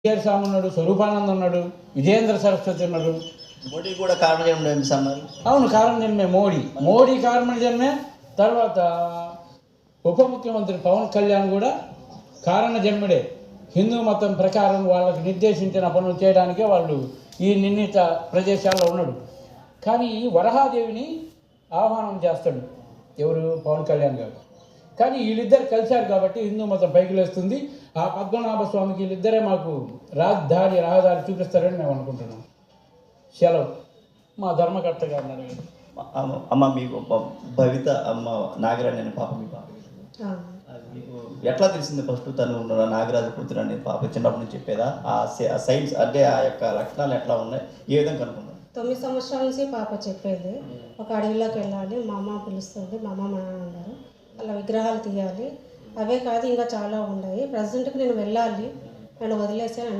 KR స్వామి ఉన్నాడు, స్వరూపానంద ఉన్నాడు, విజయేంద్ర సరస్వతి ఉన్నాడు. మోడీ కూడా కారణ జన్మే అన్నారు. అవును, కారణ జన్మే మోడీ కారణ జన్మే. తర్వాత ఉప ముఖ్యమంత్రి పవన్ కళ్యాణ్ కూడా కారణ జన్ముడే. హిందూ మతం ప్రకారం వాళ్ళకి నిర్దేశించిన పనులు చేయడానికే వాళ్ళు ఈ నిర్ణీత ప్రదేశాల్లో ఉన్నాడు. కానీ వరహాదేవిని ఆహ్వానం చేస్తాడు ఎవరు? పవన్ కళ్యాణ్ గారు. కానీ వీళ్ళిద్దరు కలిశారు కాబట్టి హిందూ మతం పైకి లేస్తుంది. ఆ పద్మనాభ స్వామికి వీళ్ళిద్దరే మాకు రహదారి చూపిస్తారని మేము అనుకుంటున్నాం. సెలవు మా ధర్మకర్త గారిని అడిగారు. అమ్మ మీకు భవిత అమ్మ నాగరాణి అనే పాప మీ పాప మీకు ఎట్లా తెలిసింది? ఫస్ట్ తను నాగరాజు కూతురు అనే పాప చిన్నప్పటి నుంచి చెప్పేదా? ఆ సైన్స్ అంటే ఆ యొక్క లక్షణాలు ఎట్లా ఉన్నాయి, ఏ విధంగా కనుక్కున్నారు? 9 సంవత్సరాల నుంచి పాప చెప్పేది. ఒక అడవిలోకి వెళ్ళాలి, మా అమ్మ పిలుస్తుంది, మా అమ్మ మా నాన్న ఉన్నారు, అలా విగ్రహాలు తీయాలి. అవే కాదు ఇంకా చాలా ఉన్నాయి. ప్రజెంట్కి నేను వెళ్ళాలి, నన్ను వదిలేసాను.